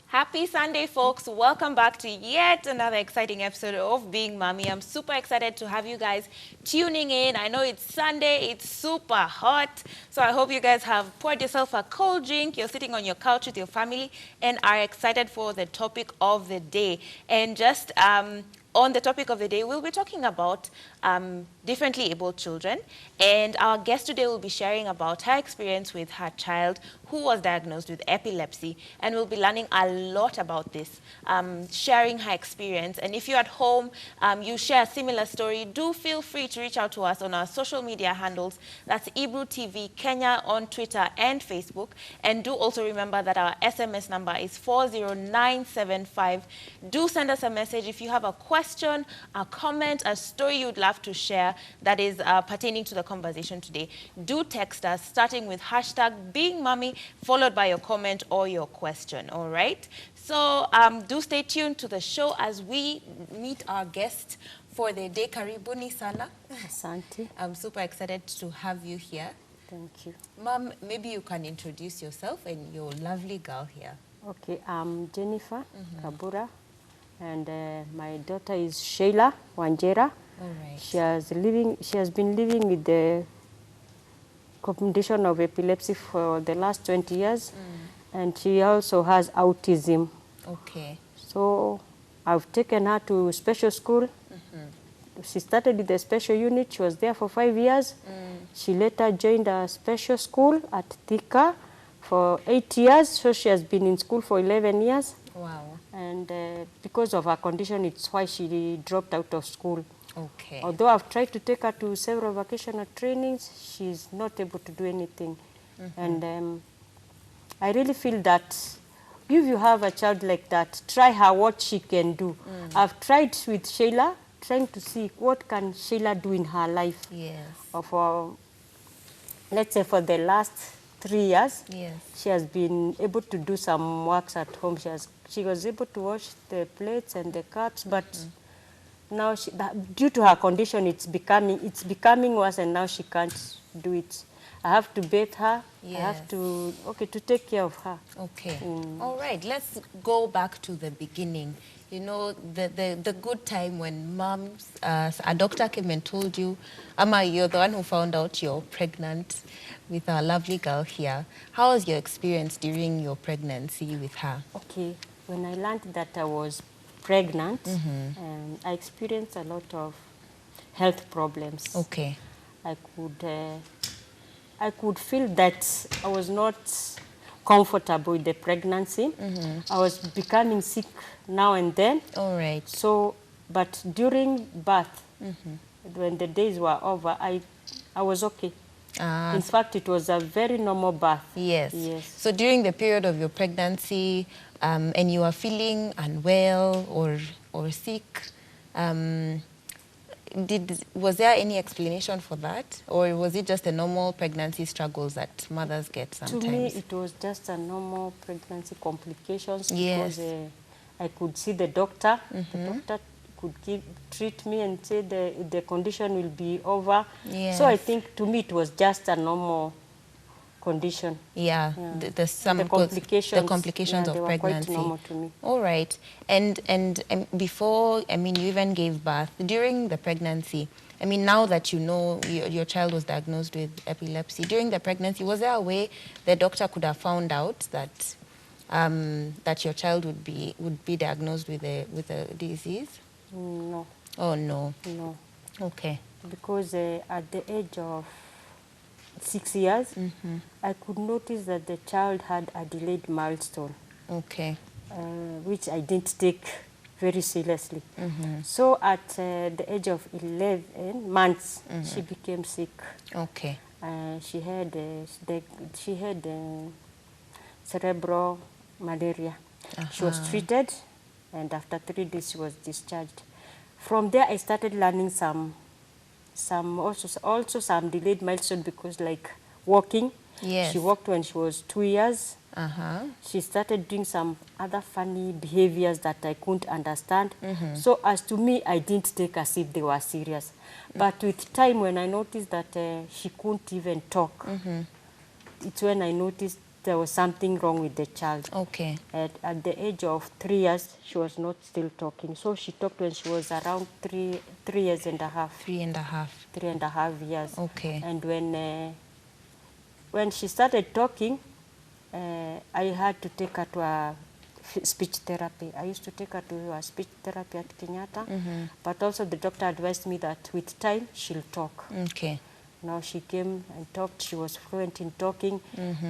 Happy Sunday, folks. Welcome back to yet another exciting episode of Being Mommy. I'm super excited to have you guys tuning in. I know it's Sunday, it's super hot, so I hope you guys have poured yourself a cold drink, you're sitting on your couch with your family, and are excited for the topic of the day. And just on the topic of the day, we'll be talking about differently abled children. And our guest today will be sharing about her experience with her child who was diagnosed with epilepsy. And we'll be learning a lot about this, sharing her experience. And if you're at home, you share a similar story, do feel free to reach out to us on our social media handles. That's Ebru TV Kenya on Twitter and Facebook. And do also remember that our SMS number is 40975. Do send us a message if you have a question, a comment, a story you'd love to share that is pertaining to the conversation today. Do text us, starting with hashtag BeingMommy, followed by your comment or your question, all right? So do stay tuned to the show as we meet our guest for the day. Karibuni sana. Asante. I'm super excited to have you here. Thank you. Mom, maybe you can introduce yourself and your lovely girl here. Okay, I'm Jennifer Kabura, and my daughter is Sheila Wanjera. All right. She has been living with the condition of epilepsy for the last 20 years, and she also has autism. Okay. So I've taken her to special school. She started with the special unit. She was there for 5 years. She later joined a special school at Thika for 8 years. So she has been in school for 11 years. Wow. And because of her condition, it's why she dropped out of school. Okay. Although I've tried to take her to several vocational trainings, she's not able to do anything. And I really feel that if you have a child like that, try her what she can do. I've tried with Sheila, trying to see what can Sheila do in her life. Yes. For, let's say, for the last 3 years, Yes. she has been able to do some works at home. She was able to wash the plates and the cups, but now due to her condition, it's becoming worse, and now she can't do it. I have to bathe her. Yes. I have to take care of her. Okay. All right. Let's go back to the beginning. You know, the good time when moms, a doctor came and told you, Ama, you're the one who found out you're pregnant with our lovely girl here. How was your experience during your pregnancy with her? Okay. When I learned that I was pregnant, I experienced a lot of health problems. Okay. I could feel that I was not comfortable with the pregnancy. I was becoming sick now and then. All right. So, but during birth, when the days were over, I was okay. In fact, it was a very normal birth. Yes. Yes. So during the period of your pregnancy, and you are feeling unwell or sick, was there any explanation for that? Or was it just a normal pregnancy struggles that mothers get sometimes? To me, it was just a normal pregnancy complications. Yes. Because I could see the doctor. The doctor could treat me and say the condition will be over. Yes. So I think to me it was just a normal condition. Yeah, Yeah. The complications they of were pregnancy. quite normal to me. All right. And before, I mean, you even gave birth, during the pregnancy, I mean, now that you know your child was diagnosed with epilepsy, during the pregnancy, was there a way the doctor could have found out that that your child would be diagnosed with a disease? No. Oh, no. No. Okay. Because at the age of 6 years, I could notice that the child had a delayed milestone. Okay. Which I didn't take very seriously. So at the age of 11 months, she became sick. Okay. She had cerebral malaria. She was treated, and after 3 days she was discharged. From there, I started learning also some delayed milestone, because like walking. Yes. She walked when she was 2 years. She started doing some other funny behaviors that I couldn't understand. So as to me, I didn't take as if they were serious. But with time, when I noticed that she couldn't even talk, it's when I noticed there was something wrong with the child. Okay. At the age of 3 years, she was not still talking. So she talked when she was around 3 years and a half. 3.5. 3.5 years. Okay. And when she started talking, I had to take her to a speech therapy. I used to take her to a speech therapy at Kenyatta, but also the doctor advised me that with time she'll talk. Okay. Now she came and talked. She was fluent in talking,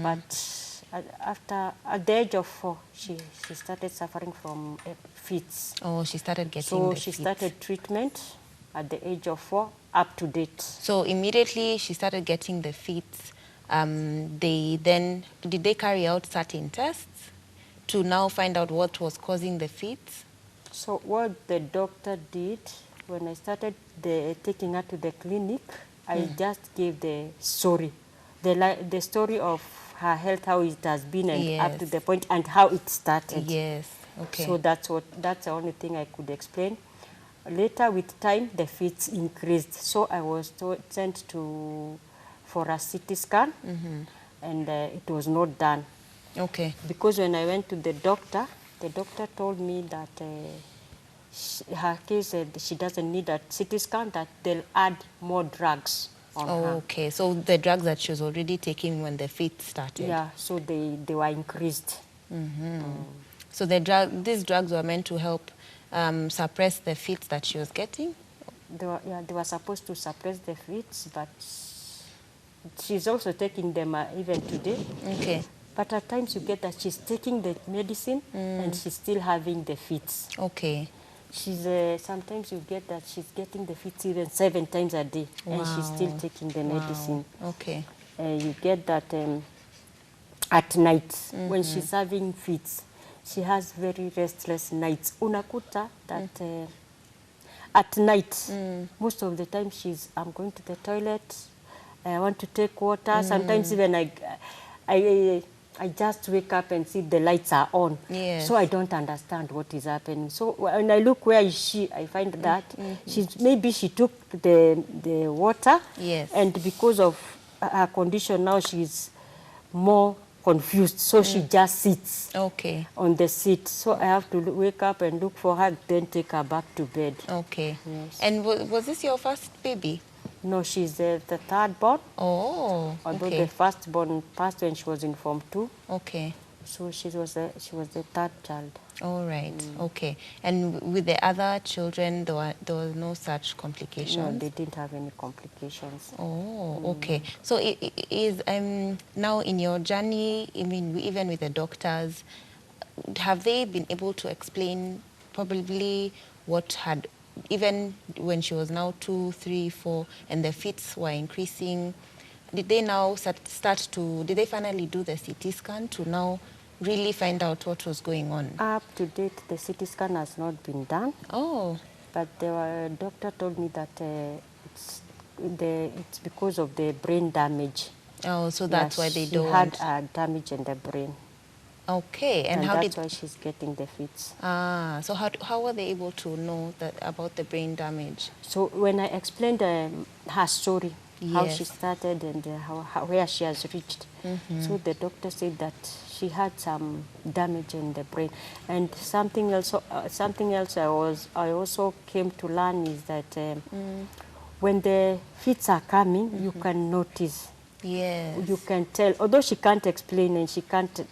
but at the age of 4, she started suffering from fits. Oh, she started getting So the she fits. started treatment at the age of 4, up to date. So immediately she started getting the fits. Did they carry out certain tests to now find out what was causing the fits? So what the doctor did, when I started taking her to the clinic, I just gave the story, the story of her health, how it has been, and up to the point, and how it started. Yes, okay. So that's the only thing I could explain. Later, with time, the fits increased. So I was sent for a CT scan, and it was not done. Okay. Because when I went to the doctor told me that her case, she doesn't need a CT scan, that they'll add more drugs on her. Okay, so the drugs that she was already taking when the fit started. Yeah, so they were increased. So these drugs were meant to help suppress the fits that she was getting? They were supposed to suppress the fits, but she's also taking them even today. Okay. But at times you get that she's taking the medicine and she's still having the fits. Okay. She's sometimes you get that she's getting the fits even 7 times a day, and she's still taking the medicine. Okay. You get that at night when she's having fits, she has very restless nights. Unakuta that at night, most of the time I'm going to the toilet, I want to take water. Sometimes even I just wake up and see the lights are on. Yes. So I don't understand what is happening. So when I look, where is she? I find that maybe she took the water. Yes. And because of her condition now, she's more confused. So she just sits on the seat. So I have to wake up and look for her, then take her back to bed. Okay. Yes. And was this your first baby? No, she's the third born. Oh, Although the first born passed when she was in Form 2. Okay. So she was the third child. All right. Okay. And with the other children, there was no such complications? No, they didn't have any complications. Oh, okay. So is now in your journey, I mean, even with the doctors, have they been able to explain probably what had, even when she was now 2, 3, 4, and the fits were increasing, did they now did they finally do the CT scan to now really find out what was going on? Up to date, the CT scan has not been done. Oh. But the doctor told me that it's because of the brain damage. Oh, so that's why they she don't. She had damage in the brain. Okay, and that's why she's getting the fits. So how were they able to know about the brain damage? So when I explained her story, how she started and where she has reached, so the doctor said that she had some damage in the brain. And something else I also came to learn is that when the fits are coming, you can notice. Yes. You can tell, although she can't explain and she can't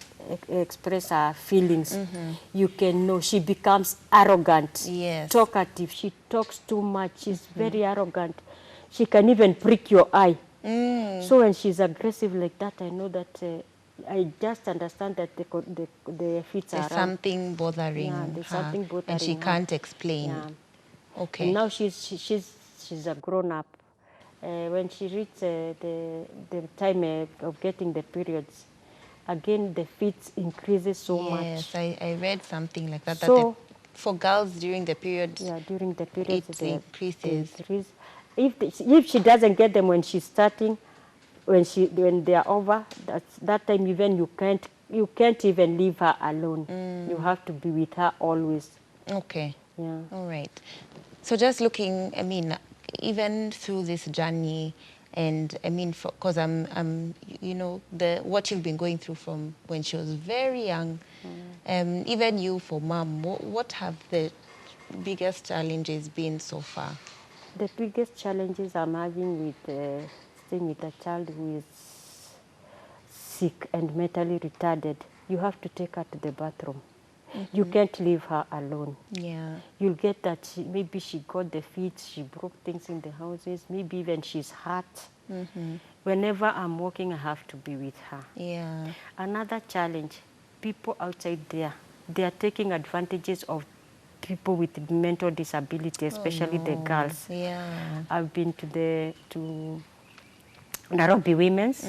express her feelings, you can know she becomes arrogant, talkative. She talks too much. She's very arrogant. She can even prick your eye. So when she's aggressive like that, I know that I just understand that the fits are around. There's something bothering her. There's something bothering and she her. Can't explain. Okay. And now she's a grown up. When she reaches the time of getting the periods, again the fits increases so much. Yes, I read something like that. So, for girls during the period, during the period it increases. If she doesn't get them when she's starting, when they are over, that time even you can't even leave her alone. You have to be with her always. Okay. Yeah. All right. So just looking, I mean, even through this journey, And I mean, because you know, what you've been going through from when she was very young, even you for mom, what have the biggest challenges been so far? The biggest challenges I'm having with staying with a child who is sick and mentally retarded, you have to take her to the bathroom. You can't leave her alone. Yeah. You'll get that maybe she got the fits, she broke things in the houses, maybe even she's hurt. Whenever I'm working, I have to be with her. Yeah. Another challenge, people outside there, they are taking advantages of people with mental disability, especially the girls. Yeah. I've been to Nairobi Women's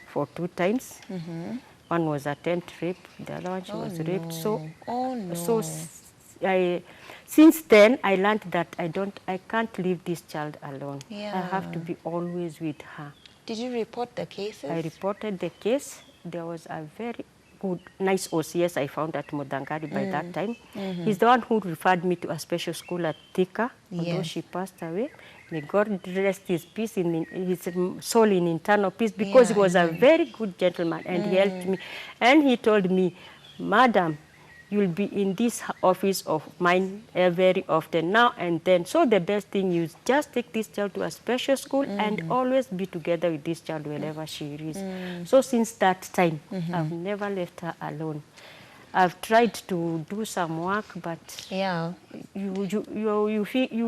for 2 times. One was attempt rape, the other one she was raped. So, since then I learned that I can't leave this child alone. Yeah. I have to be always with her. Did you report the cases? I reported the case. There was a very good, nice OCS I found at Mudangari by that time. He's the one who referred me to a special school at Thika, although she passed away. May God rest his peace in his soul in eternal peace, because he was a very good gentleman and he helped me. And he told me, Madam, you'll be in this office of mine very often, now and then. So the best thing is just take this child to a special school and always be together with this child wherever she is. So since that time, I've never left her alone. I've tried to do some work, but you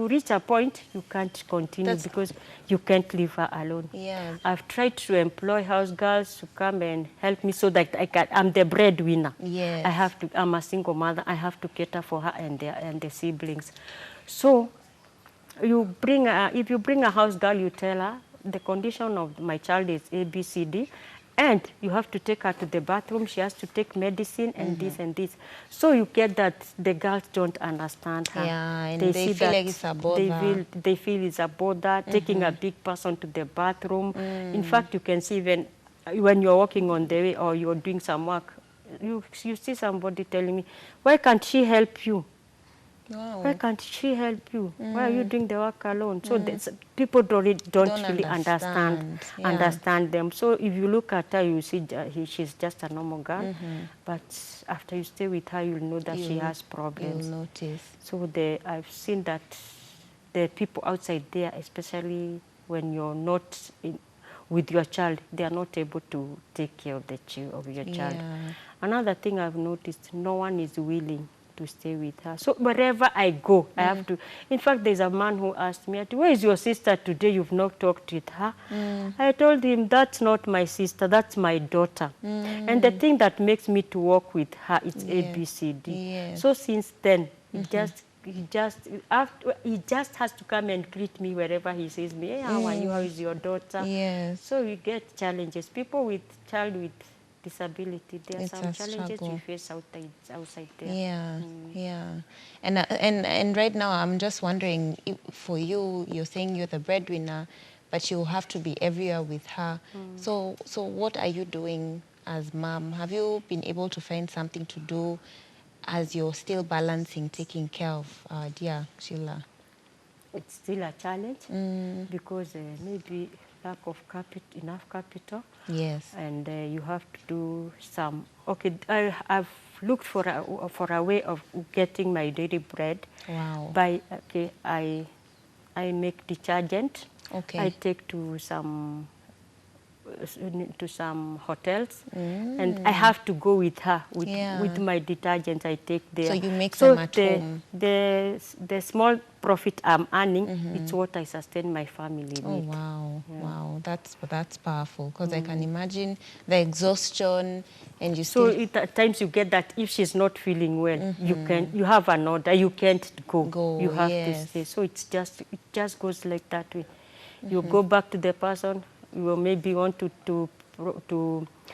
reach a point you can't continue because you can't leave her alone. Yeah. I've tried to employ house girls to come and help me so that I'm the breadwinner. Yes. I'm a single mother. I have to cater for her and the siblings. So if you bring a house girl, you tell her the condition of my child is A, B, C, D. And you have to take her to the bathroom. She has to take medicine and this and this. So you get that the girls don't understand her. Yeah, and they feel like it's a bother. They feel it's a bother, taking a big person to the bathroom. In fact, you can see even when you're walking on the way or you're doing some work, you see somebody telling me, why can't she help you? Wow. Why can't she help you? Why are you doing the work alone? So people don't really understand them. So if you look at her, you see she's just a normal girl. But after you stay with her, you'll know that she has problems. You'll notice. So I've seen that the people outside there, especially when you're not with your child, they are not able to take care of your child. Another thing I've noticed, no one is willing to stay with her. So wherever I go, I have to. In fact, there's a man who asked me, where is your sister today? You've not talked with her. I told him, that's not my sister, that's my daughter. And the thing that makes me to walk with her is ABCD. So since then, he just has to come and greet me wherever he sees me. Hey, how are you? How is your daughter? So we get challenges. People with child with disability, there are some challenges we face outside there. And right now I'm just wondering, for you, you're saying you're the breadwinner, but you have to be everywhere with her. So what are you doing as mom? Have you been able to find something to do as you're still balancing taking care of dear Sheila? It's still a challenge because maybe lack of enough capital. And you have to do some. Okay, I've looked for a way of getting my daily bread. Wow. I make detergent. I take to some hotels, and I have to go with her with my detergent I take there. So you make them at home. The small profit I'm earning, it's what I sustain my family with. Oh wow, wow, that's powerful, because I can imagine the exhaustion, and you still. So at times you get that if she's not feeling well, you have an order, you can't go. You have to stay. So it just goes like that way. You go back to the person. You will maybe want to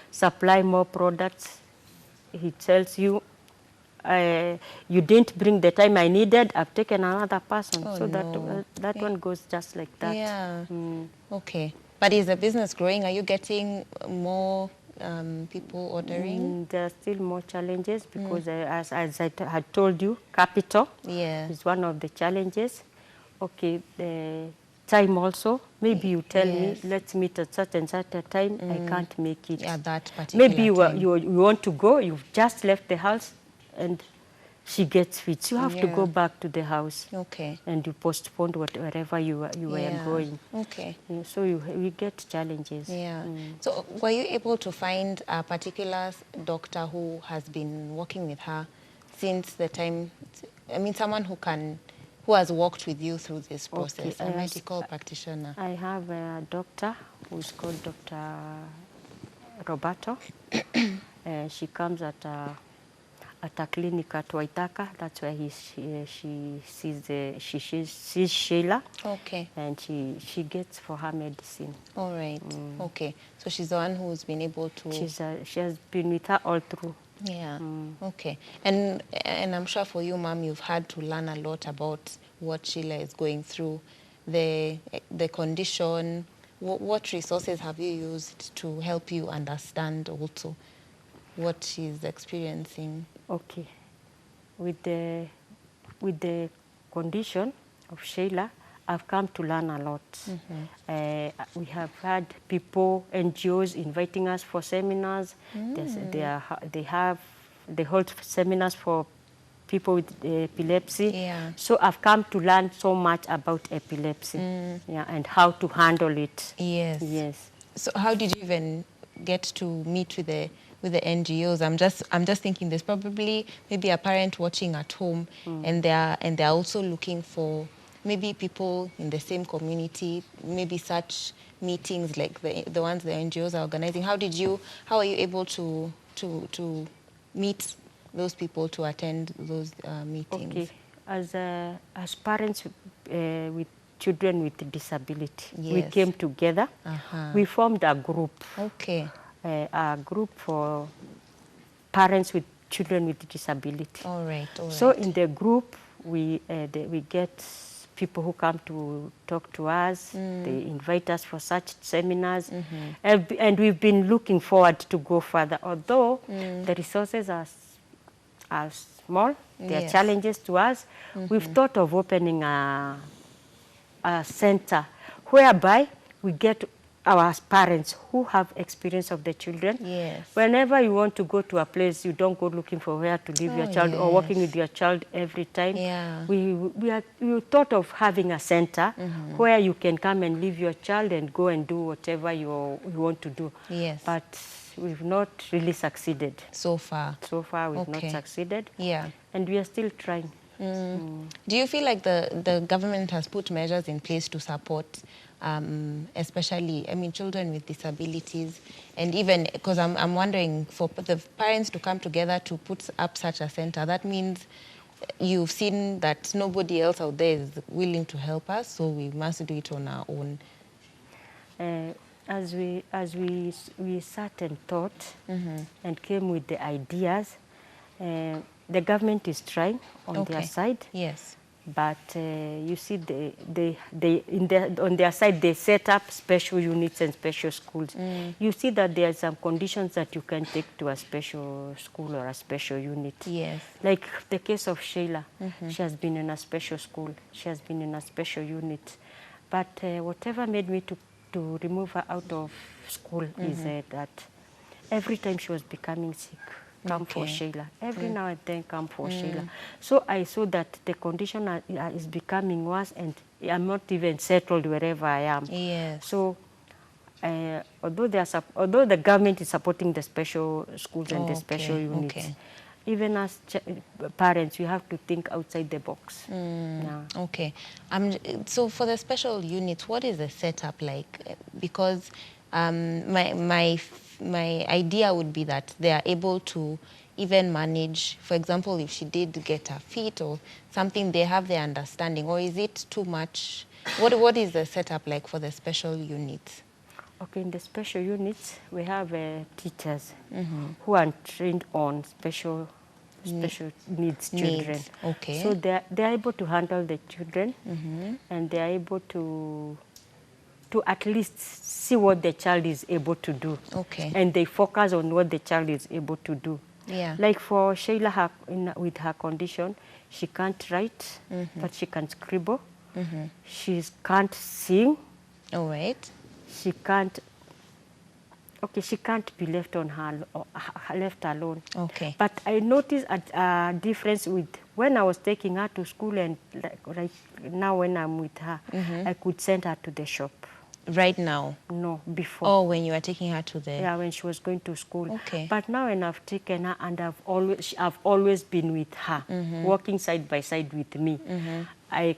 supply more products. He tells you, you didn't bring the time I needed, I've taken another person. That one goes just like that. Okay. But is the business growing? Are you getting more people ordering? There are still more challenges because as I had told you, capital is one of the challenges. Okay, time also. Maybe you tell Yes. me, let's meet at such and such a time. I can't make it. At that particular Maybe time. you want to go, you've just left the house, and she gets fit. So you have to Yeah. go back to the house. Okay. And you postponed wherever you were going. Okay. Yeah, so we get challenges. Yeah. So were you able to find a particular doctor who has been working with her since the time, I mean, someone who has worked with you through this process, a medical practitioner? I have a doctor who's called Dr. Roberto. She comes at a clinic at Waitaka. That's where she sees Sheila. Okay. And she gets for her medicine. All right. Okay. So she's the one who's been able to... She has been with her all through. Yeah. Okay. And I'm sure for you, Mom, you've had to learn a lot about what Sheila is going through, the condition. What resources have you used to help you understand also what she's experiencing? Okay. With the condition of Sheila, I've come to learn a lot. We have had people, NGOs, inviting us for seminars. They hold seminars for people with epilepsy. Yeah. So I've come to learn so much about epilepsy, yeah, and how to handle it. Yes. Yes. So how did you even get to meet with the NGOs? I'm just thinking there's probably maybe a parent watching at home, and they're also looking for maybe people in the same community, maybe such meetings like the ones the NGOs are organizing. How are you able to meet those people, to attend those meetings? Okay, as parents with children with disability, we Yes. came together. We formed a group. Okay. A group for parents with children with disability. All right. So in the group, we get people who come to talk to us. They invite us for such seminars. And we've been looking forward to go further. Although the resources are small, there are challenges to us. We've thought of opening a center whereby we get our parents who have experience of the children. Yes. Whenever you want to go to a place, you don't go looking for where to leave your child or working with your child every time. Yeah. We thought of having a center where you can come and leave your child and go and do whatever you want to do. Yes. But we've not really succeeded. So far. So far, we've not succeeded. Yeah. And we are still trying. Do you feel like the government has put measures in place to support, especially, I mean, children with disabilities, and even, because I'm wondering, for the parents to come together to put up such a center, that means you've seen that nobody else out there is willing to help us, so we must do it on our own. As we sat and thought and came with the ideas, the government is trying on their side. Yes. But you see, on their side, they set up special units and special schools. You see that there are some conditions that you can take to a special school or a special unit. Yes. Like the case of Sheila. She has been in a special school. She has been in a special unit. But whatever made me to remove her out of school is that every time she was becoming sick, come for Sheila. Every now and then come for Sheila. So I saw that the condition is becoming worse, and I'm not even settled wherever I am. Yes. So although the government is supporting the special schools and the special units, even as parents, you have to think outside the box. Yeah. Okay. So for the special units, what is the setup like? Because my idea would be that they are able to even manage, for example, if she did get her feet or something, they have their understanding, or is it too much? What is the setup like for the special units? Okay, in the special units, we have teachers who are trained on special needs children. Okay. So they're able to handle the children, and they're able to at least see what the child is able to do. Okay. And they focus on what the child is able to do. Yeah. Like for Sheila, with her condition, she can't write, but she can scribble. She can't sing. All right. She can't. Okay, she can't be left on left alone. Okay. But I noticed a difference with when I was taking her to school and like now when I'm with her, I could send her to the shop. Right now? No, before. Oh, when you were taking her to the... Yeah, when she was going to school. Okay. But now when I've taken her and I've always been with her, walking side by side with me, I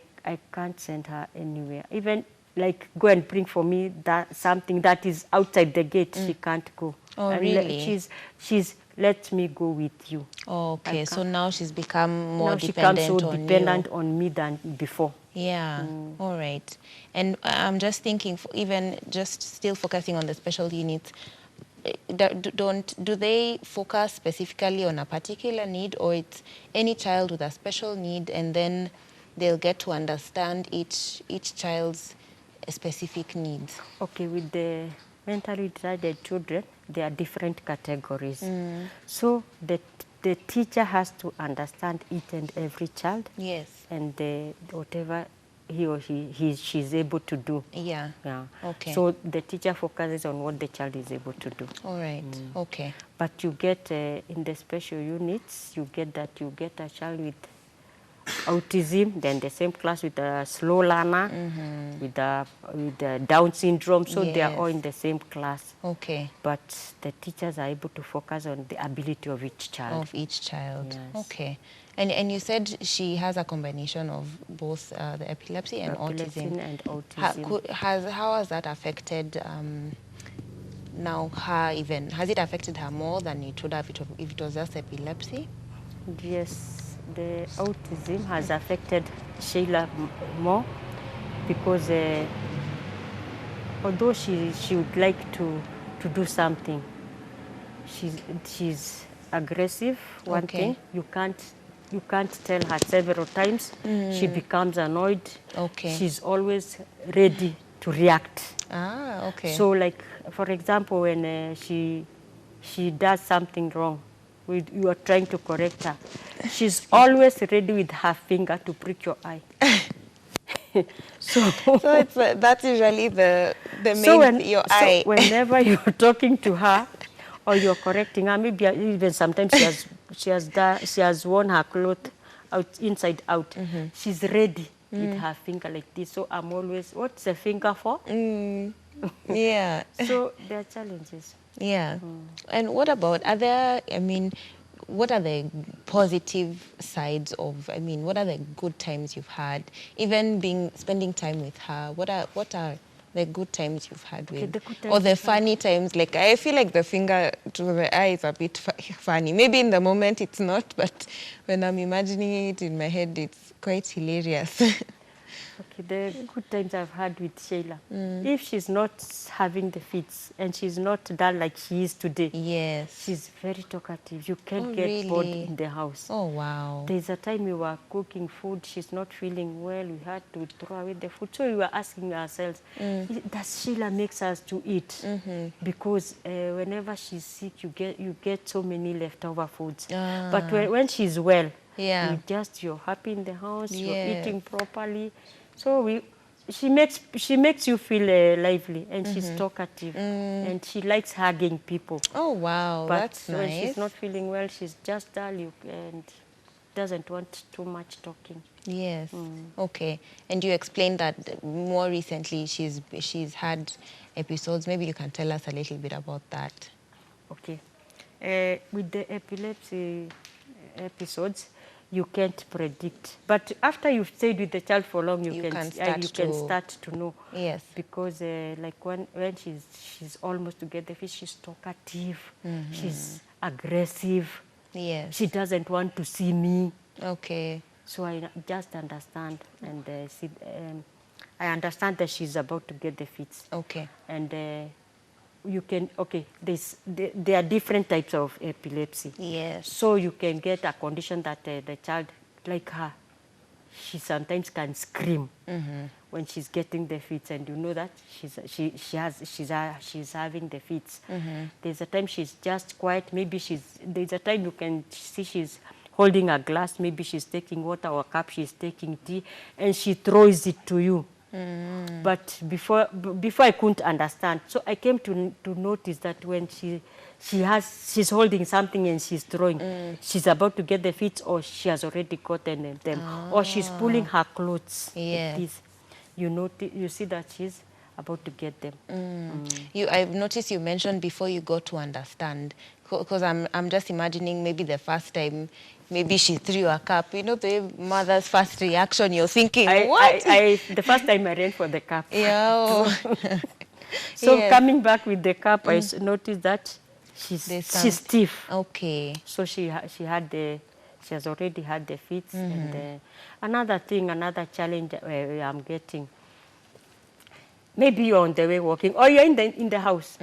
can't send her anywhere. Even like go and bring for me that something that is outside the gate, she can't go. Oh, and really? She's let me go with you. Oh, okay. So now she's become more now dependent she becomes so on dependent you. on me than before. Yeah. All right. And I'm just thinking, even just still focusing on the special units, do they focus specifically on a particular need, or it's any child with a special need, and then they'll get to understand each child's specific needs? Okay, with the mentally retarded children, there are different categories. So the teacher has to understand each and every child. Yes. And whatever he or she's able to do. Yeah. Yeah. Okay. So the teacher focuses on what the child is able to do. All right. Okay. But you get in the special units, you get a child with autism, then the same class with a slow learner, with the Down syndrome, so they are all in the same class. Okay. But the teachers are able to focus on the ability of each child. Of each child. Yes. Okay. And you said she has a combination of both the epilepsy and autism. And autism. How has that affected now her even? Has it affected her more than it would have if it was just epilepsy? Yes, the autism has affected Sheila more because although she would like to do something, she's aggressive. One thing you can't tell her several times. She becomes annoyed. Okay. She's always ready to react. Ah, okay. So, like for example, when she does something wrong, you are trying to correct her, she's always ready with her finger to prick your eye. So it's that's usually the main your eye. So whenever you're talking to her or you're correcting her, maybe even sometimes she has worn her clothes inside out. She's ready with her finger like this. So I'm always, what's the finger for? Yeah. So there are challenges. Yeah. And what about what are the positive sides of, what are the good times you've had? Even spending time with her, what are the good times you've had with? Or the funny times? Like, I feel like the finger to the eye is a bit funny. Maybe in the moment it's not, but when I'm imagining it in my head, it's quite hilarious. Okay, the good times I've had with Sheila. If she's not having the fits and she's not dull like she is today, yes, she's very talkative. You can't get really? bored in the house. Oh, wow. There's a time we were cooking food, she's not feeling well, we had to throw away the food. So we were asking ourselves, does Sheila makes us to eat? Because whenever she's sick, you get so many leftover foods. But when she's well, you're happy in the house, you're eating properly. So she makes you feel lively, and she's talkative, and she likes hugging people. Oh, wow, but that's nice. When she's not feeling well, she's just dull and doesn't want too much talking. Yes. Okay. And you explained that more recently she's had episodes. Maybe you can tell us a little bit about that. Okay. With the epilepsy episodes, you can't predict. But after you've stayed with the child for long, you can start to know. Yes. Because like when she's almost to get the fish, she's talkative, she's aggressive. Yes. She doesn't want to see me. Okay. So I just understand, and I understand that she's about to get the fits. Okay. And you can, there are different types of epilepsy. Yes. So you can get a condition that the child, like her, she sometimes can scream when she's getting the fits, and you know that she's having the fits. There's a time she's just quiet. Maybe there's a time you can see she's holding a glass, maybe she's taking water, or a cup, she's taking tea, and she throws it to you. But before I couldn't understand. So I came to notice that when she's holding something and she's throwing, she's about to get the feet, or she has already gotten them, or she's pulling her clothes. Yeah. Like this. You see that she's about to get them. I've noticed you mentioned before you got to understand, because I'm just imagining maybe the first time, maybe she threw a cup. You know, the mother's first reaction, you're thinking, what? The first time I ran for the cup. Yeah. So Yes. coming back with the cup, I noticed that she's stiff. Okay. So she has already had the fits. And another challenge I'm getting. Maybe you're on the way walking, or you're in the house.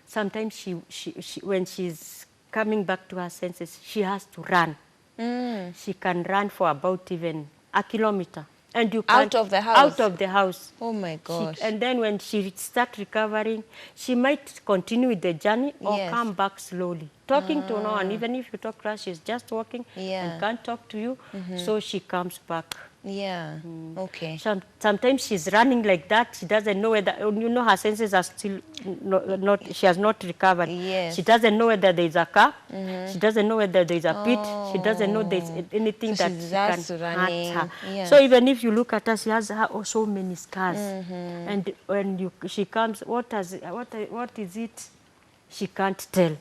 Sometimes she when she's coming back to her senses, she has to run. She can run for about even a kilometer. And you can't, Out of the house? Out of the house. Oh my gosh. And then when she starts recovering, she might continue with the journey or Yes. come back slowly. Talking to no one, even if you talk to her, she's just walking and can't talk to you. So she comes back. Yeah. Okay. Sometimes she's running like that. She doesn't know whether, her senses are still not, she has not recovered. Yes. She doesn't know whether there's a car. She doesn't know whether there's a pit. She doesn't know there's anything So that she's she can just running. hurt her. Yeah. So even if you look at her, she has so many scars. And when she comes, what is it? She can't tell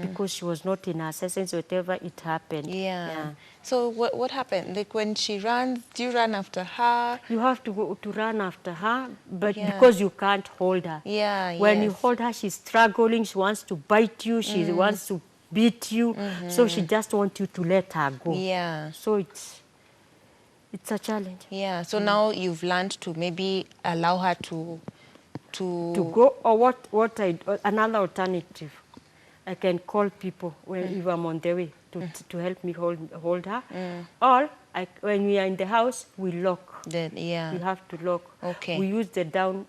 because she was not in her senses, whatever it happened. Yeah. So what happened? Like when she runs, do you run after her? You have to go to run after her, but Yeah. because you can't hold her. Yeah, When you yes. hold her, she's struggling. She wants to bite you. She wants to beat you. So she just wants you to let her go. Yeah. So it's a challenge. Yeah. So now you've learned to maybe allow her to Go, or another alternative. I can call people if I'm on the way to help me hold her. Or when we are in the house, we lock. Yeah. We have to lock. Okay. We use the down,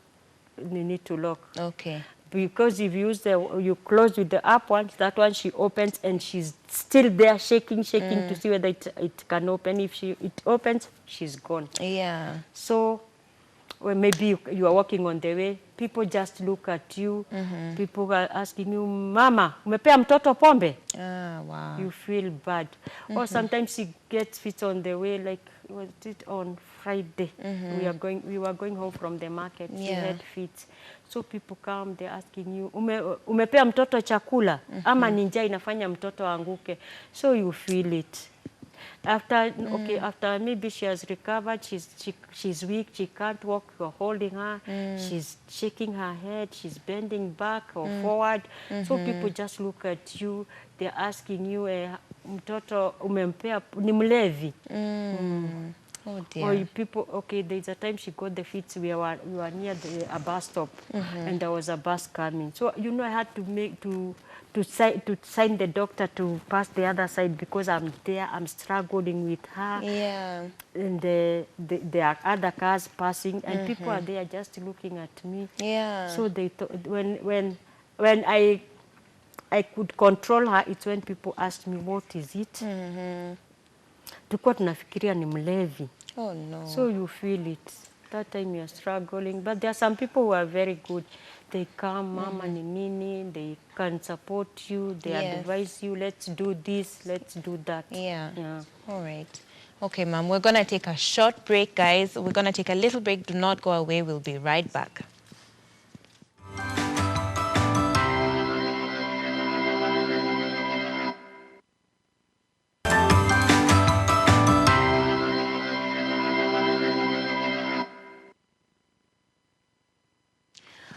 we need to lock. Okay. Because if you close with the up one, that one she opens and she's still there shaking to see whether it can open. If it opens, she's gone. Yeah. So maybe you are walking on the way, people just look at you. People are asking you, Mama, umepea mtoto pombe? Ah, wow. You feel bad. Or sometimes she gets fit on the way, like was it on Friday? We were going home from the market. She Yeah. had fit. So people come, they're asking you, umepea mtoto chakula? Ama ninja inafanya mtoto anguke. So you feel it. After maybe she has recovered, she's weak, she can't walk, you're holding her, she's shaking her head, she's bending back or forward. So people just look at you, they're asking you, mtoto umempea, ni mlevi? Oh dear. Or people, there's a time she got the fits, we were near a bus stop, and there was a bus coming. So, I had to sign the doctor to pass the other side because I'm there, I'm struggling with her. Yeah. And there are other cars passing, and people are there just looking at me. Yeah. So they when I could control her, it's when people asked me, what is it? Tulikuwa tunafikiria ni mlevi. Oh no. So you feel it. That time you're struggling. But there are some people who are very good. They come, Mama ni nini, they can support you, they advise you, let's do this, let's do that. Yeah. Yeah. All right. Okay, Mom, we're going to take a short break, guys. We're going to take a little break. Do not go away. We'll be right back.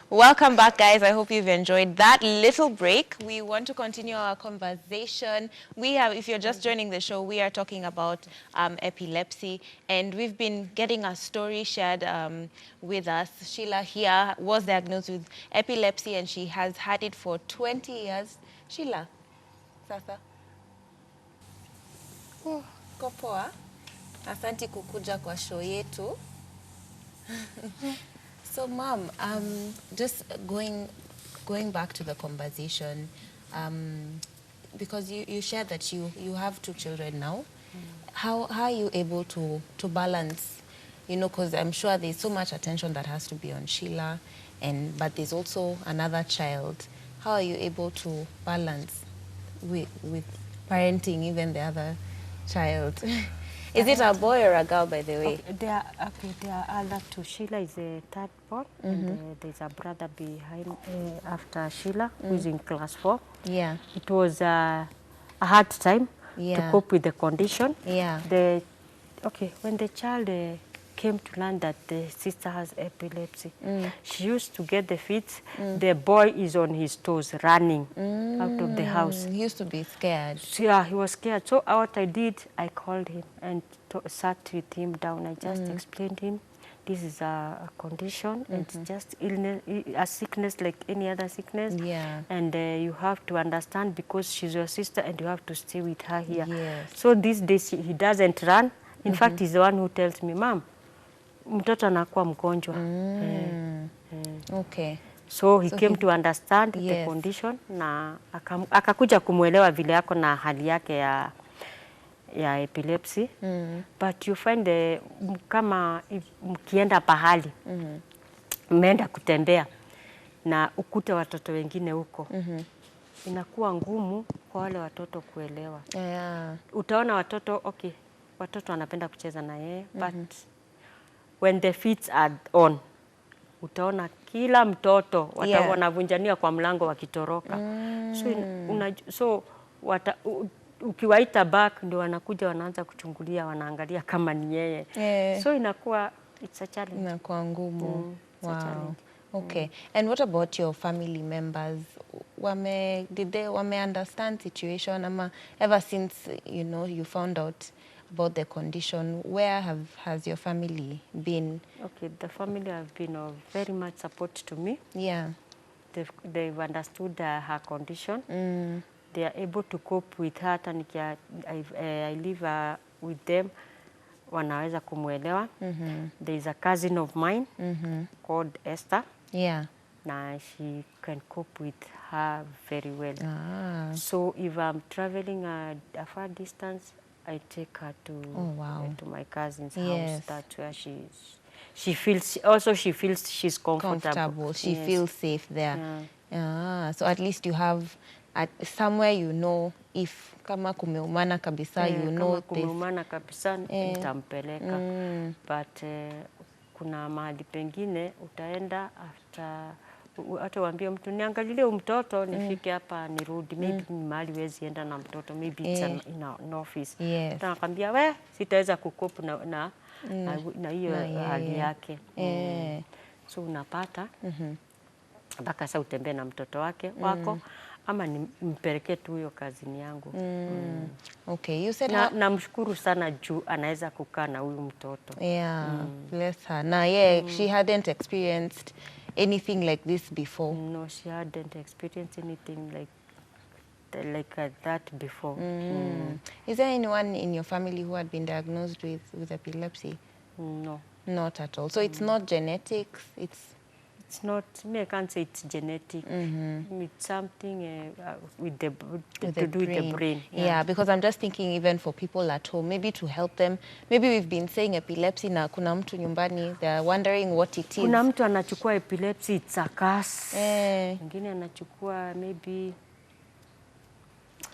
Welcome back, guys. I hope you've enjoyed that little break. We want to continue our conversation. If you're just joining the show, we are talking about epilepsy, and we've been getting a story shared with us. Sheila here was diagnosed with epilepsy, and she has had it for 20 years. Sheila, sasa. Ko poa. Asante kukuja kwa show yetu. So, Mom, just going back to the conversation, because you shared that you have 2 children now. How are you able to balance, you know, because I'm sure there's so much attention that has to be on Sheila, but there's also another child. How are you able to balance with parenting even the other child? Is it a boy or a girl, by the way? There are other 2. Sheila is the third born, and there's a brother behind after Sheila, who's in class 4. Yeah. It was a hard time to cope with the condition. Yeah. When the child came to learn that the sister has epilepsy, she used to get the fits. The boy is on his toes, running out of the house. He used to be scared. So, yeah, he was scared. So what I did, I called him and sat with him down. I just explained him, this is a condition. It's just illness, a sickness like any other sickness. Yeah. And you have to understand, because she's your sister and you have to stay with her here. Yes. So these days he doesn't run. In fact, he's the one who tells me, Mom, mtoto anakuwa mgonjwa. Okay. So he came to understand the condition, na akakuja kumwelewa vile yako na hali yake ya epilepsy. But you find kama mkienda pahali, mmeenda kutembea na ukute watoto wengine huko, inakuwa ngumu kwa wale watoto kuelewa. Yeah. Utaona watoto, watoto wanapenda kucheza na yeye, but when the feet are on, utaona kila mtoto wanavunjania kwa mlango wakitoroka. Ukiwaita back ndio wanakuja wanaanza kuchungulia, wanaangalia kama ni yeye. So inakuwa, it's a challenge. Inakuwa ngumu. Wow. Okay. And what about your family members? Did they understand situation? Ama ever since, you know, you found out about the condition, where has your family been? Okay, the family have been of very much support to me. Yeah. They've understood her condition. They are able to cope with her. I live with them. Wanaweza kumwelewa. There is a cousin of mine called Esther. Yeah. Na she can cope with her very well. So if I'm traveling a far distance, I take her to my cousin's house. That's where she feels she's comfortable. She feels safe there. So at least you have somewhere, you know, if kama kumeumana kabisa, you know, kumeumana kabisa nitampeleka. But kuna mahali pengine utaenda after hata waambie mtu niangalilie mtoto nifike hapa nirudi, maybe ni mahali wezi enda na mtoto, maybe it's in office. Utakwambia we sitaweza kukopu na hiyo hali yake. So unapata mpaka sasa utembee na mtoto wako ama nimpelekee tu huyo kazini yangu. Okay, you said namshukuru sana juu anaweza kukaa na huyu mtoto. Bless her. Now, she hadn't experienced anything like this before. No, she hadn't experienced anything like that before. Is there anyone in your family who had been diagnosed with epilepsy? No. Not at all. So it's not genetics. It's not, I can't say it's genetic. It's something with the brain. Yeah, because I'm just thinking even for people at home, maybe to help them. Maybe we've been saying epilepsy na kuna mtu nyumbani, they're wondering what it is. Kuna mtu anachukua epilepsy, it's a curse. Mwingine anachukua maybe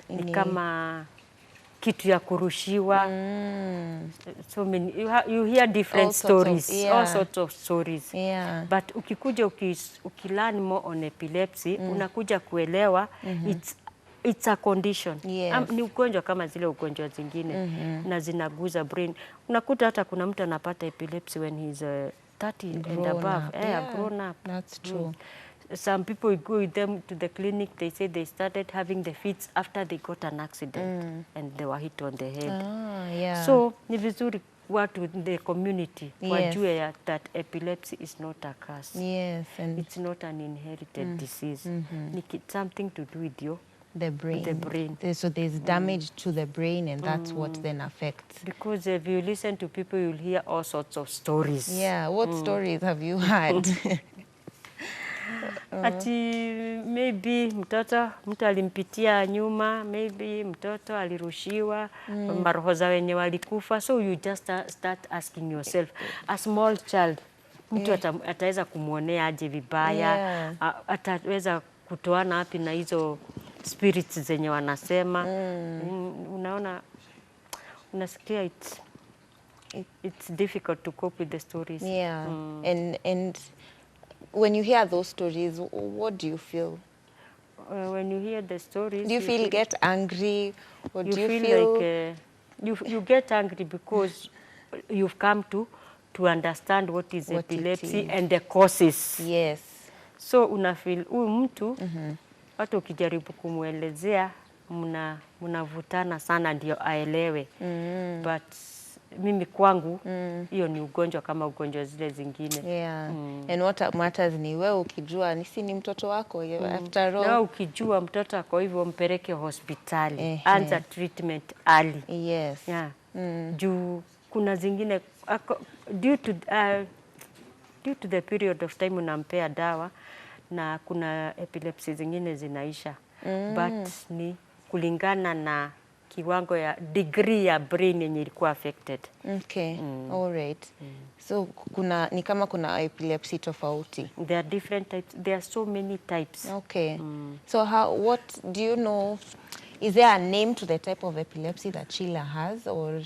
ni kama kitu ya kurushiwa. So many, you hear different stories, all sorts of stories. But ukikuja ukilearn more on epilepsy, unakuja kuelewa it's a condition. Ni ugonjwa kama zile ugonjwa zingine na zinaguza brain. Unakuta hata kuna mtu anapata epilepsy when he's 30 and above. Grown up. That's true. Some people go with them to the clinic, they say they started having the fits after they got an accident and they were hit on the head. So ni vizuri watu in the community wajue that epilepsy is not a curse. And it's not an inherited disease. It's something to do with the brain. The brain. So there's damage to the brain, and that's what then affects. Because if you listen to people, you'll hear all sorts of stories. What stories have you had? ati maybe mtu alimpitia nyuma, maybe mtoto alirushiwa, maroho za wenye walikufa. So you just start asking yourself, a small child, mtu ataweza kumuonea aje vibaya, ataweza kutoana wapi na hizo spirits zenye wanasema. Unaona, unasikia it's difficult to cope with the stories. Yeah. And when you hear those stories, what do you feel? When you hear the stories, do you feel get angry, or you do you feel like you get angry because you've come to understand what is epilepsy and the causes. Yes. So unafeel huyu mtu hata ukijaribu kumuelezea mnavutana sana ndio aelewe. But mimi kwangu hiyo ni ugonjwa kama ugonjwa zile zingine. Yeah. And what matters ni wewe ukijua ni mtoto wako after all. Na ukijua mtoto ako hivyo mpeleke hospitali. Anza treatment early. Yes. Yeah. Juu kuna zingine due to the period of time unampea dawa na kuna epilepsy zingine zinaisha. But ni kulingana na kiwango ya degree ya brain yenye ilikuwa affected. Okay. All right. So ni kama kuna epilepsy tofauti. There are different types. There are so many types. Okay. So what do you know, is there a name to the type of epilepsy that Sheila has, or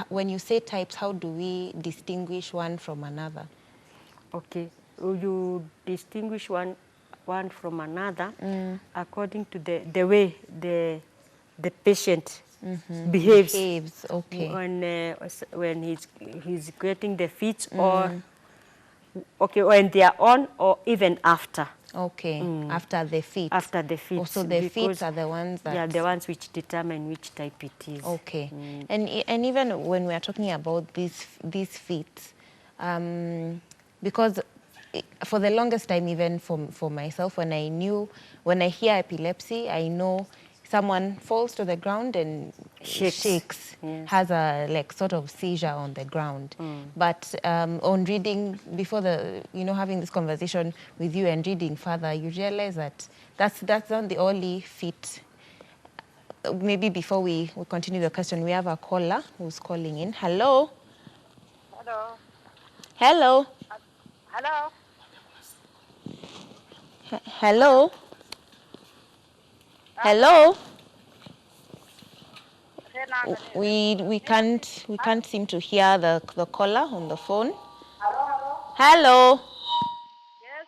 when you say types, how do we distinguish one from another? Okay. You distinguish one from another according to the way the patient behaves. Okay. When he's getting the fits or when they are on or even after. Okay. After the fits. After the fits. Oh, so the fits are the ones that... Yeah, the ones which determine which type it is. Okay. And even when we are talking about these fits, because for the longest time, even for myself, when I hear epilepsy, I know someone falls to the ground and shakes, yes. Has a sort of seizure on the ground. But on reading, before having this conversation with you and reading further, you realize that that's not the only fit. Maybe before we continue the question, we have a caller who's calling in. Hello. Hello. Hello. Hello. Hello. Hello. We can't seem to hear the caller on the phone. Hello. Hello. Yes.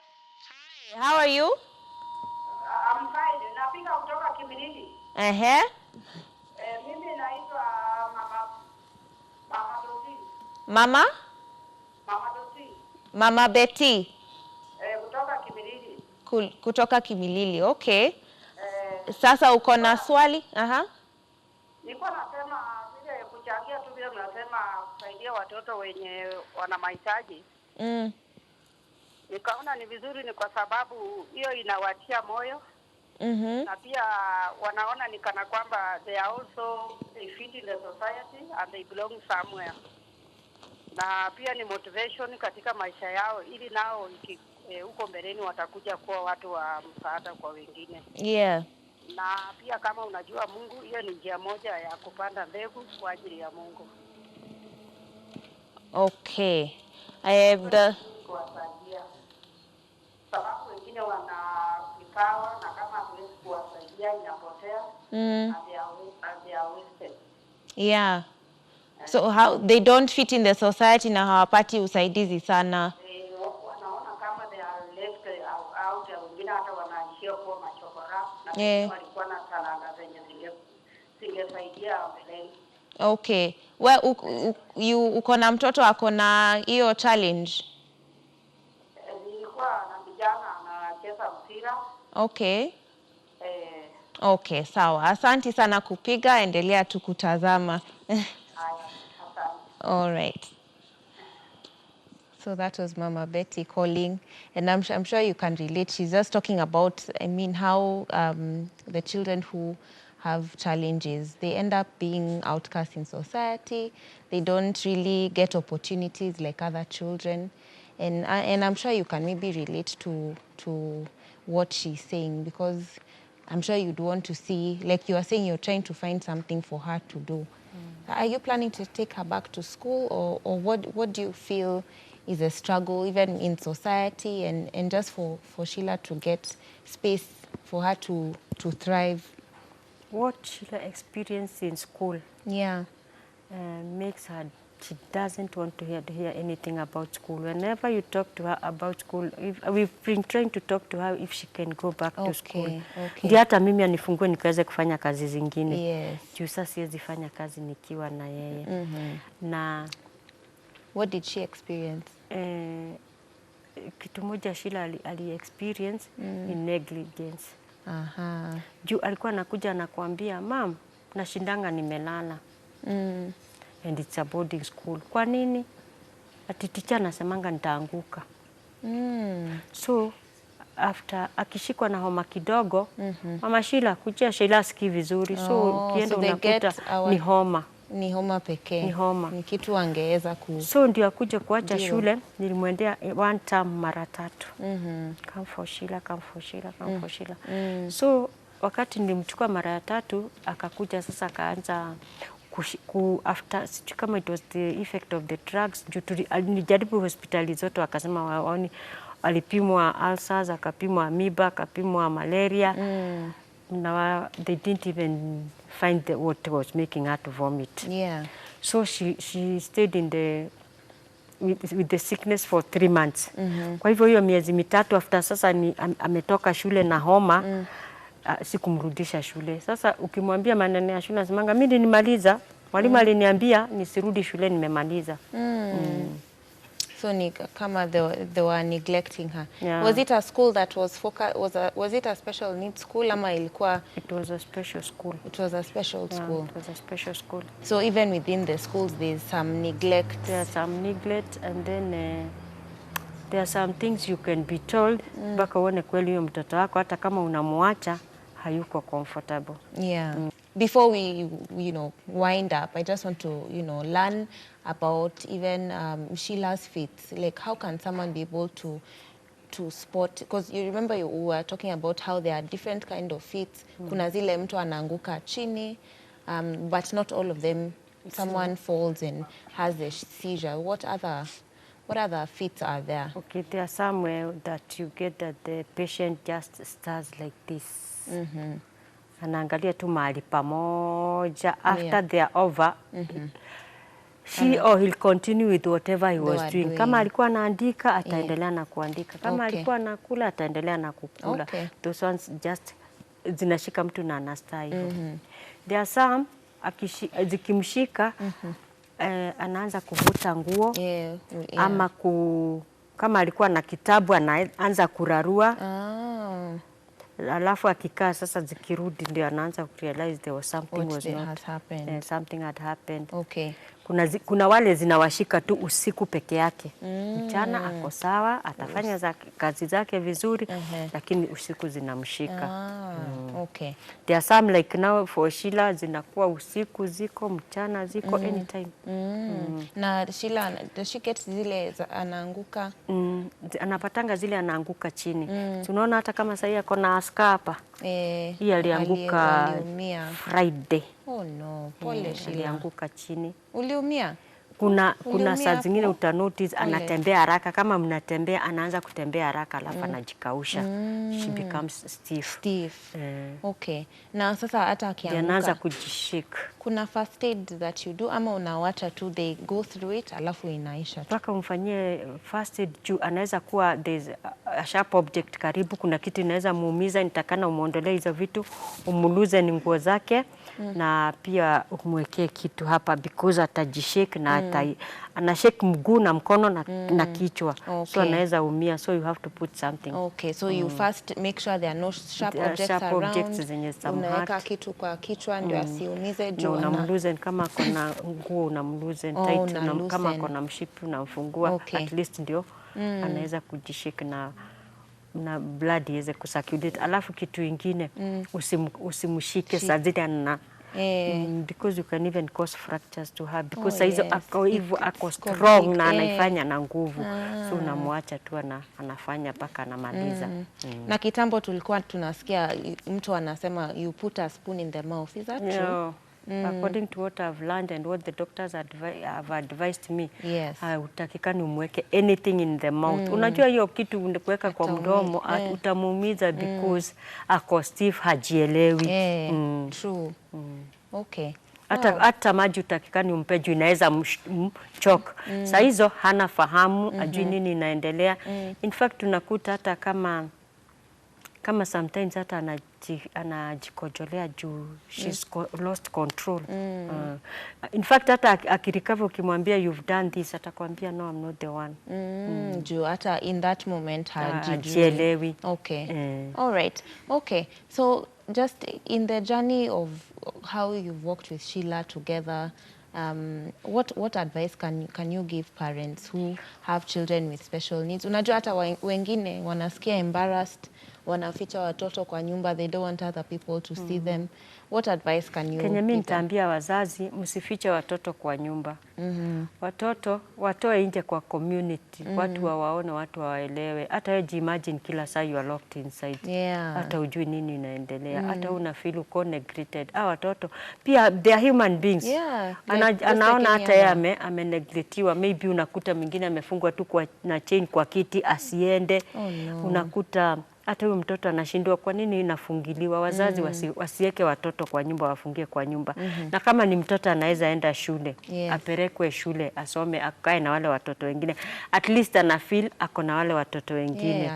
Hi. How are you? I'm fine. Napika kutoka Kimilili. Mimi naitwa Mama Doti. Mama? Mama Doti. Mama Betty. Kutoka Kimilili. Kutoka Kimilili. Okay. Sasa uko na swali? Nilikuwa nasema vile kuchangia tu vile mnasema kusaidia watoto wenye wana mahitaji. Nikaona ni vizuri, ni kwa sababu hiyo inawatia moyo. Na pia wanaona ni kana kwamba they fit in the society and they belong somewhere. Na pia ni motivation katika maisha yao, ili nao huko mbeleni watakuja kuwa watu wa msaada kwa wengine. Yeah. Na pia kama unajua Mungu, hiyo ni njia moja ya kupanda mbegu kwa ajili ya Mungu. Okay. I have kuwasaidia. Sababu wengine wana vipawa na kama hawezi kuwasaidia inapotea. And they are wasted. Yeah. So how they don't fit in the society na hawapati usaidizi sana. Wanaona kama they are left out, wengine hata wanaishia kuwa machokora na walikuwa na talanta zenye zingesaidia mbeleni. Okay. Uko na mtoto ako na hiyo challenge? Nilikuwa na vijana anacheza mpira. Okay. Okay, sawa. Asante sana kupiga, endelea tu kutazama. All right. So that was Mama Betty calling, and I'm sure you can relate. She's just talking about, how the children who have challenges, they end up being outcast in society. They don't really get opportunities like other children. And I'm sure you can maybe relate to what she's saying, because I'm sure you'd want to see, like you are saying, you're trying to find something for her to do. Are you planning to take her back to school, or what do you feel is a struggle even in society, and just for Sheila to get space for her to thrive? What Sheila experienced in school Yeah. makes her, she doesn't want to hear anything about school. Whenever you talk to her about school, we've been trying to talk to her if she can go back to school. Okay. Ndio hata mimi anifungue nikaweze kufanya kazi zingine. Yes. Juu sasa siwezi fanya kazi nikiwa na yeye. Na what did she experience? Kitu moja Sheila ali experience in negligence. Aha. Juu alikuwa anakuja anakuambia, "Mom, nashindanga nimelala." And it's a boarding school. Kwa nini? Ati teacher anasemanga nitaanguka. So after akishikwa na homa kidogo, Mama Sheila kuja Sheila sikii vizuri. So kienda unakuta ni homa. Ni homa pekee. Ni homa. Ni kitu angeweza ku. So ndio akuje kuacha shule, nilimwendea one term mara 3. Come for Sheila, come for Sheila, come for Sheila. So wakati nilimchukua mara ya 3 akakuja sasa akaanza after kama it was the effect of the drugs. Nilijaribu hospitali zote wakasema waoni, alipimwa ulcers, akapimwa amoeba, akapimwa malaria. Now they didn't even find what was making her to vomit. Yeah. So she stayed in the with the sickness for 3 months. Kwa hivyo hiyo miezi 3 after sasa ametoka shule na homa, sikumrudisha shule. Sasa ukimwambia maneno ya shule anasemanga mimi nimaliza, mwalimu aliniambia nisirudi shule nimemaliza. So kama they were neglecting her. Yeah. Was it a school that was was it a special needs school ama ilikuwa? It was a special school. It was a special school. It was a special school. So even within the schools there's some neglect. There's some neglect, and then there are some things you can be told mpaka uone kweli huyo mtoto wako hata kama unamwacha hayuko comfortable. Yeah. Before we wind up, I just want to learn about even Sheila's feet. Like how can someone be able to spot, because you remember you were talking about how there are different kind of feet. Kuna zile mtu anaanguka chini, but not all of them. Someone falls and has a seizure. What other feet are there? Okay, there are somewhere that you get that the patient just starts like this. Anaangalia tu mahali pamoja. After they are over, she or he'll continue with whatever he was doing. Kama alikuwa anaandika, ataendelea na kuandika. Kama alikuwa anakula, ataendelea na kukula. Those ones just zinashika mtu na anastaa hivyo. There are some, zikimshika, anaanza kuvuta nguo. Ama kama alikuwa na kitabu, anaanza kurarua. Alafu akikaa sasa zikirudi ndio anaanza kurealize there was something had happened. Okay. Kuna wale zinawashika tu usiku peke yake. Mchana ako sawa, atafanya kazi zake vizuri, lakini usiku zinamshika. Okay. There are some like now for Sheila zinakuwa usiku ziko, mchana ziko, anytime. Na Sheila, does she get zile anaanguka? Anapatanga zile anaanguka chini. Tunaona hata kama sasa ako na aska hapa. Hii alianguka Friday. Oh no, pole Sheila. Alianguka chini. Uliumia? Kuna saa zingine uta notice anatembea haraka, kama mnatembea anaanza kutembea haraka alafu anajikausha. She becomes stiff. Okay. Na sasa hata akianguka anaanza kujishika. Kuna first aid that you do ama unawacha tu they go through it alafu inaisha tu? Paka umfanyie first aid juu anaweza kuwa there's a sharp object karibu, kuna kitu inaweza muumiza, nitakana umuondolee hizo vitu, umuluze ni nguo zake. Na pia umwekee kitu hapa because atajishake na anashake mguu na mkono na kichwa. So anaweza umia, so you have to put something. Okay, so you first make sure there are no sharp objects around. Unaweka kitu kwa kichwa ndio asiumize juu. Unamluze kama kuna nguo, unamluze tight, kama kuna mshipi unamfungua. At least ndio anaweza kujishake na blood iweze kucirculate. Alafu kitu ingine usimshike saa zile because you can even cause fractures to her because Oh, hizo yes. ako hivyo ako It's strong big, na anaifanya na nguvu, so Ah. unamwacha tu anafanya mpaka anamaliza. Na kitambo tulikuwa tunasikia mtu anasema you put a spoon in the mouth. Is that true? No. According to what I've learned and what the doctors have advised me, Yes. utakikani umweke anything in the mouth. Unajua hiyo kitu kuweka kwa mdomo utamuumiza because ako stiff, hajielewi. True. Okay. Hata maji utakikani umpe juu inaweza mchoka. Saa hizo hana fahamu, ajui nini inaendelea. In fact unakuta hata kama sometimes hata anajikojolea juu she's lost control. In fact hata akirecover ukimwambia you've done this atakwambia no, I'm not the one. Juu hata in that moment hajielewi. Okay. All right. Okay. So just in the journey of how you've worked with Sheila together, what advice can you give parents who have children with special needs? Unajua hata wengine wanasikia embarrassed, wanaficha watoto kwa nyumba, they don't want other people to see them. What advice can you give them? Kenya mimi nitaambia wazazi msifiche watoto kwa nyumba. Watoto watoe nje kwa community, watu wawaone, watu wawaelewe. Hata wewe imagine kila saa you are locked inside. Hata ujui nini inaendelea. Hata una feel uko neglected. Watoto pia they are human beings. Anaona hata yeye amenegletiwa. Maybe unakuta mwingine amefungwa tu na chain kwa kiti asiende. Unakuta hata huyo mtoto anashindwa kwa nini inafungiliwa. Wazazi wasiweke watoto kwa nyumba, wafungie kwa nyumba. Na kama ni mtoto anaweza enda shule, apelekwe shule, asome, akae na wale watoto wengine. At least ana feel ako na wale watoto wengine.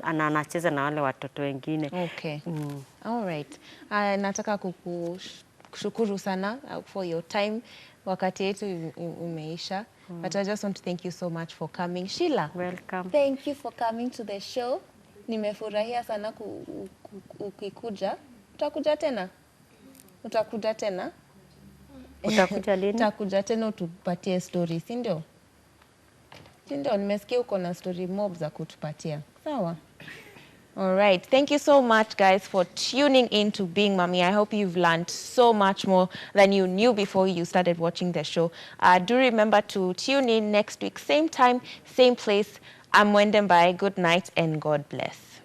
Anacheza na wale watoto wengine. Okay. All right. Nataka kukushukuru sana for your time. Wakati yetu umeisha. But I just want to thank you so much for coming. Sheila. Welcome. Thank you for coming to the show. Nimefurahia sana ukikuja. Utakuja tena? Utakuja tena? Utakuja lini? Utakuja tena utupatie story, si ndio? Si ndio? Nimesikia uko na story mob za kutupatia. Sawa? All right. Thank you so much, guys, for tuning in to Being Mommy. I hope you've learned so much more than you knew before you started watching the show. Do remember to tune in next week, same time, same place. I'm Wendembai. Good night and God bless.